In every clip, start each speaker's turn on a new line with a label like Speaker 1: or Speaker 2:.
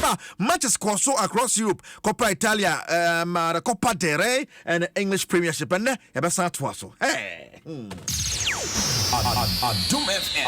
Speaker 1: remember, matches so across Europe, Coppa Italia, the Coppa del Rey, and the English Premiership. And then, hey.
Speaker 2: Adom FM.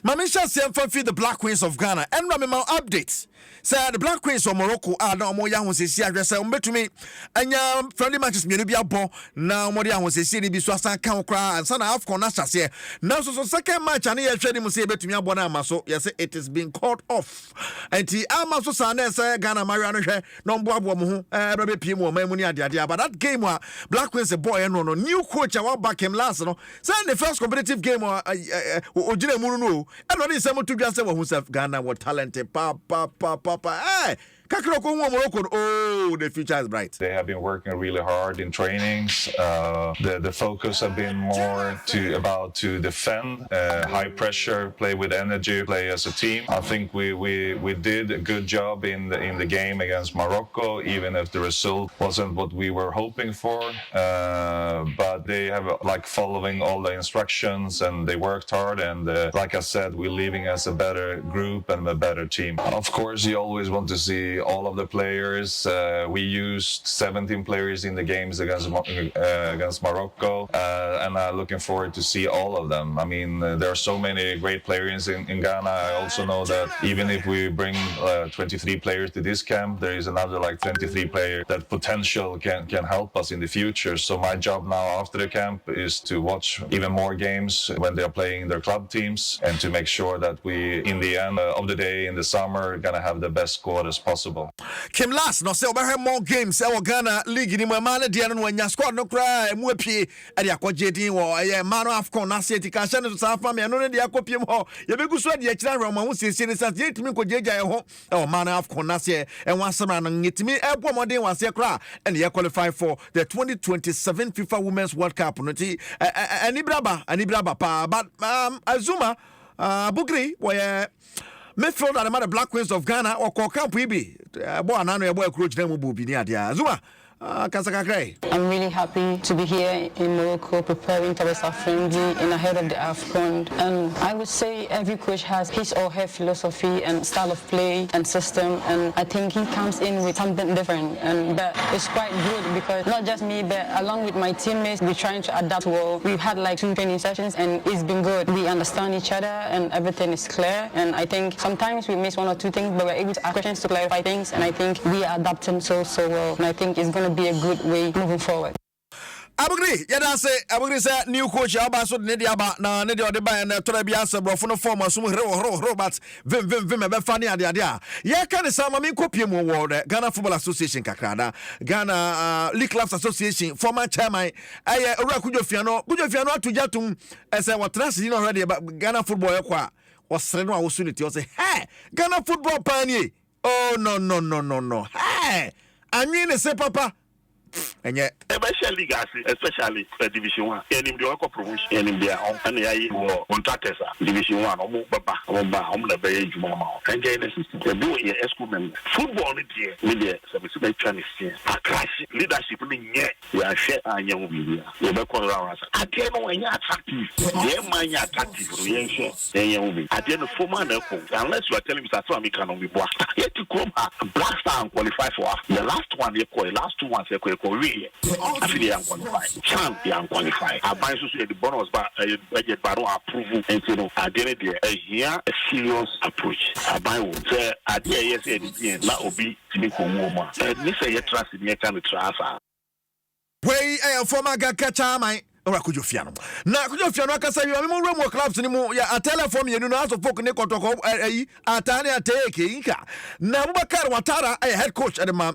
Speaker 1: Mamisha Semfa feed the Black Queens of Ghana. And Ramima updates. Say the Black Queens of Morocco are no more young ones. See, I say, to me, and your friendly matches may be a ball. Now, more young ones. See, be Swasan Count Cry and Son of Conasas here. Now, so second match, and here trading must say to me, Bonama. So, yes, it is being called off. And the Amaso Sanes, Ghana, Mariano, no Boabu, Rabbi Pimo, Memonia, but that game were Black Queens, a boy, and no new coach. I want back him last. No, send the first competitive game or Ojina Munu. And what is someone to just say who's Ghana were talented, papa, hey. Oh, the future is bright.
Speaker 3: They have been working really hard in trainings. The focus have been more to defend, high pressure, play with energy, play as a team. I think we did a good job in the game against Morocco, even if the result wasn't what we were hoping for. But they have following all the instructions and they worked hard. And like I said, we're leaving as a better group and a better team. Of course, you always want to see all of the players. We used 17 players in the games against Morocco, and I'm looking forward to see all of them. I mean, there are so many great players in Ghana. I also know that even if we bring 23 players to this camp, there is another 23 players that potential can help us in the future. So my job now after the camp is to watch even more games when they are playing their club teams and to make sure that we, in the end of the day, in the summer, are going to have the best squad as possible.
Speaker 1: Kim last no say over more games our Ghana league ni mo man de no nya squad no cry mu apie e de akogye din wo e man afcon na city ka hye no sa fa me no de akopiem ho ye begu so de akira roma ho siesie ni sa ye timi kogyeja ye ho e man afcon na se e wan asema no ngitimi e bo modern wase kra and ye qualify for the 2027 FIFA Women's World Cup no ti anibraba pa but Azuma Bugri where midfield and the Black Queens of Ghana or Camp Ibi. Boy, Nano, boy, coach them will be near the Zuma.
Speaker 4: I'm really happy to be here in Morocco preparing towards our friendly and ahead of the AFCON. And I would say every coach has his or her philosophy and style of play and system, and I think he comes in with something different, and that is quite good because not just me but along with my teammates we're trying to adapt well. We've had 2 training sessions and it's been good. We understand each other and everything is clear, and I think sometimes we miss 1 or 2 things but we're able to ask questions to clarify things, and I think we are adapting so well, and I think it's going to be a good way moving forward.
Speaker 1: Abugri, Abugri say new coach Abaso Nediaba na Nedio de Bay and Torabiasa Brofono former Robert Vim Befani Adia. Ya can some Kopim Award, Ghana Football Association Kakada, Ghana League Clubs Association, former chairman, Kujo Fiano to Jatum as I was translating already about Ghana football was Sreno Osunity or say, hey, Ghana football pioneer. Oh no. Hey, I mean say papa. And yet,
Speaker 5: especially Division 1, and in the local promotion, and in their own, and they are contractors, Division 1, the Bay Jumama, and the system, the doing your excrement. Football, with the Chinese, a crash leadership in yet, we are share and young media. You may call around us. I can't know when you're attractive. They're my attractive, young at the end of 4 months, unless you are telling me that Swami can be blocked. Yet to come, Black Star qualify for the last one, they call last 2 months, they call. Actually, they are qualified. Chance they are qualified. I buy the bonus budget baro approval and you know I did it here a serious approach. I buy one say I did yes and la obi timi ko mo and me say you trust me can transfer.
Speaker 1: Wey former Gakacha my Kujo Fiano. Na Kujo Fiano akasa wi mo romo clubs ni mo ya atela form yenu na aso folk ne kotoko atane ateke inka. Na Bubakar Watara head coach adema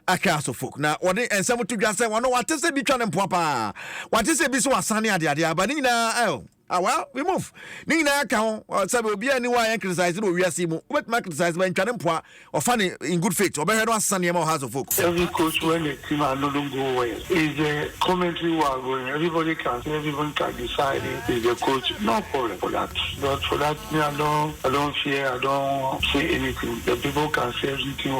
Speaker 1: akaso folk. Na woni ensem to dwa say wono watese bi twa ne mpoapa. Watese bi so wasane ade aba ni na well, we move. Nina account or Sabu be anyone and criticize it. We are seeing what my criticize when Chanimpoa or funny in good faith or better Sunny House of folks.
Speaker 6: Every coach when the team are not go well is a commentary war going. Everybody can decide is the coach. No problem for that. But for that, I don't fear. I don't say anything. The people can say everything.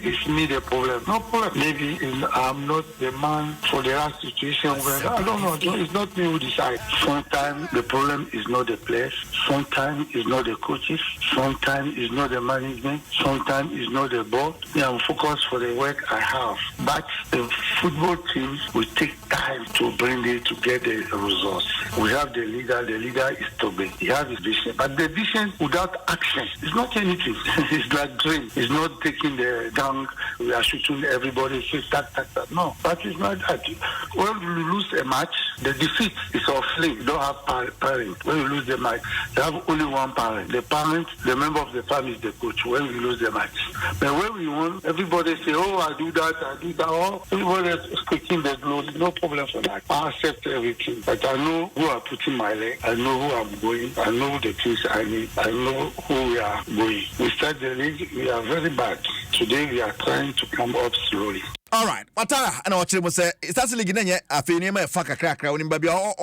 Speaker 6: It's me the problem. No problem. Maybe I'm not the man for the last situation. Where I don't know. It's not me who decide. Sometimes the problem is not the players. Sometimes it's not the coaches. Sometimes it's not the management. Sometimes it's not the board. I'm focused for the work I have. But the football teams will take time to bring it to get the results. We have the leader. The leader is Tobe. He has his vision. But the vision without action is not anything. It's like dream. It's not taking the gun. We are shooting everybody. That. No, that is not that. When you lose a match, the defeat is of flame. You don't have parent. When you lose the match, you have only one parent. The parent, the member of the family is the coach. When we lose the match. But when we won, everybody say, oh, I do that. Oh, everybody is taking the glory. No problem for that. I accept everything. But I know who I'm putting my leg. I know who I'm going. I know the things I need. I know who we are going. We start the league. We are very bad. Today we are trying to come up slowly.
Speaker 1: All right, Matara, and I watch say it's actually getting a feeling of fuck a crack when baby or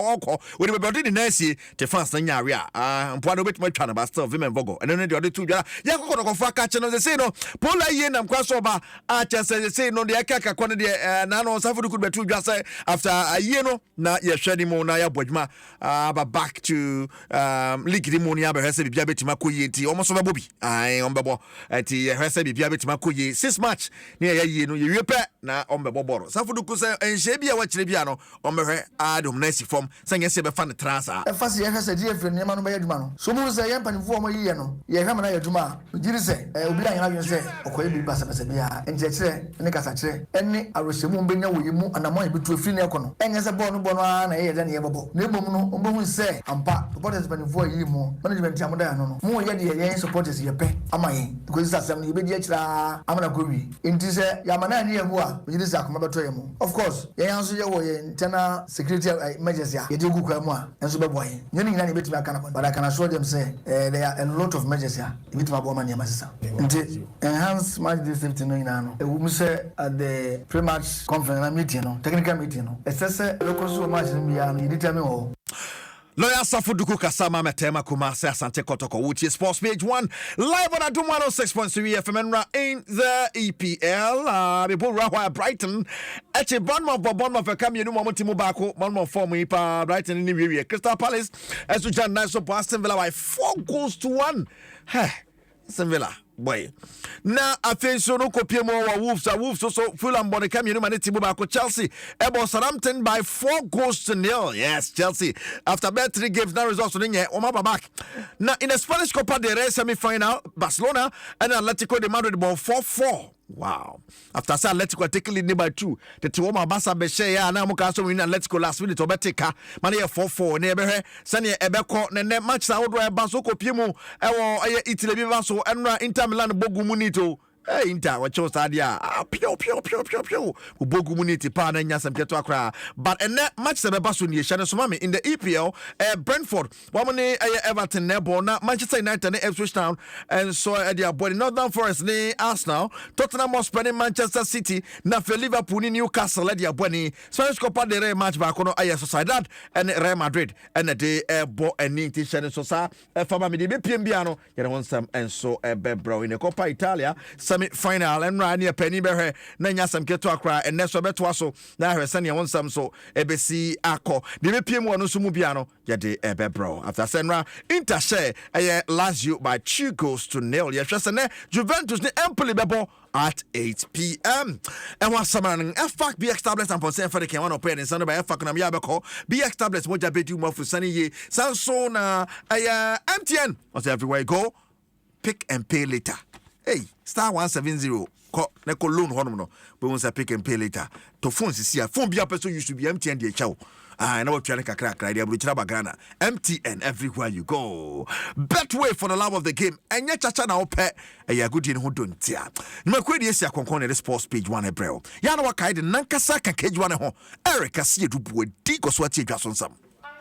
Speaker 1: when we brought in Nancy to France and Yaria. And Puado bit my channel, but still women vogo. And then the other two, Yako for catching on the Seno, Pola Yen and crossover. I just say no, the Akaka quantity, Nano Safu could be two just after a year, now you're shedding more Naya Bojma, but back to Licky Monia, but Hesse Biabit Makuyi, almost over Bobby. I am Babo at the Hesse Biabit Makuyi, 6 match near you repair. Na ombe boboro safudu kusa enhye bia wachire bia no omehwe Adom nasi form sanye se be fa ne transa
Speaker 7: efase ye hwese die frem nema no be adwuma no so mu se ye mpanifo omo yiye no ye hwema na adwuma giri se obi la yana se okoye bi basa basa bia enje kire ne kasa kire enne arohyemu mbenya wo yimu anamo ye bitu afiri ne ekono enye se ball no na ye de ne ye bobo na ebom no ombehu se ampa supporters mpanifo yi mu management amoda ya no mu ye de ye supporters ye pe amaye because asem ye be die kira amana kowi enti se ya mana ne ye mu of course, Yansu internal security measures. You do good, and so boy. You need any bit but I can assure them say there are a lot of measures here. With my woman, enhance match this 15. We say at the pre-match conference meeting, technical meeting. It's a local match in determine.
Speaker 1: Lawyer Safuduku Kasama Metema Kumase Asante Kotoko, which is Sports Page 1, live on Adom 106.3 FM in the EPL. People Rahwa Brighton. Eche Bournemouth for Camille Momotimo Bako, Bournemouth for Mipa Brighton in the area. Crystal Palace, as we just nice up Aston Villa by 4-1. Hey, Aston Villa. Boy. Now, I think so. No copy more Wolves. Wolves also Fulham Body Cam. You know, Manitibu Bako Chelsea. Ebo Southampton by 4-0. Yes, Chelsea. After bad 3 games, now results on the Omaba back. Now, in the Spanish Copa del Rey semi-final, Barcelona and Atletico de Madrid ball 4-4. Wow. After Atletico taking lead by 2, the Tuoma Basa Beshe, and now Mukaso win Atletico last minute. Obetika, Mania 4-4. Never Sanya Ebeko, and that match out where Basoko Piemo, Italy Vaso, and Inter Milan Bogumunito. Inter wa chose adia pio Bogu muniti pa na nya sampeto akra but and that match se beba so ni ehia so mame in the EPL Brentford wamane Everton nebo na Manchester United na Ipswich Town and so their body Northern Forest ni Arsenal Tottenham Hotspur ni Manchester City na for Liverpool ni Newcastle their body Spanish Copa del Rey match back no Sociedad and Real Madrid and the bo any t-shirt so sa fama me be pm bia no ye won sam and so bebro in the Copa Italia semi-final and right near Penny Bear na nya sam keto akra and neso beto so na hwese ne won sam so ebesi akọ de be pm won so mu bia no ye de bebro after Senra Inter share Lazio by 2-0 ye hwese ne Juventus ne Empoli bebo at 8 p.m. And what summer and FAC BX tablets and percent for the can one open in Sunday by FAC na Yabeko BX tablets moja bedu more for sunny ye Samsung MTN also everywhere you go pick and pay later. Hey, star 170 neko loan hono no but once pick and pay later to phone sisia phone bia person used to be MTN dey chow I know what you kakra dia bru chira Ghana MTN everywhere you go betway for the love of the game enye chacha na ope ya good in ho dontia nmakwe de sia konkon ne sports page 1 April ya na wakai de nankasa ka Kegyiwa ne ho Eric Asiedu Boadi ko so ati adwa so nsam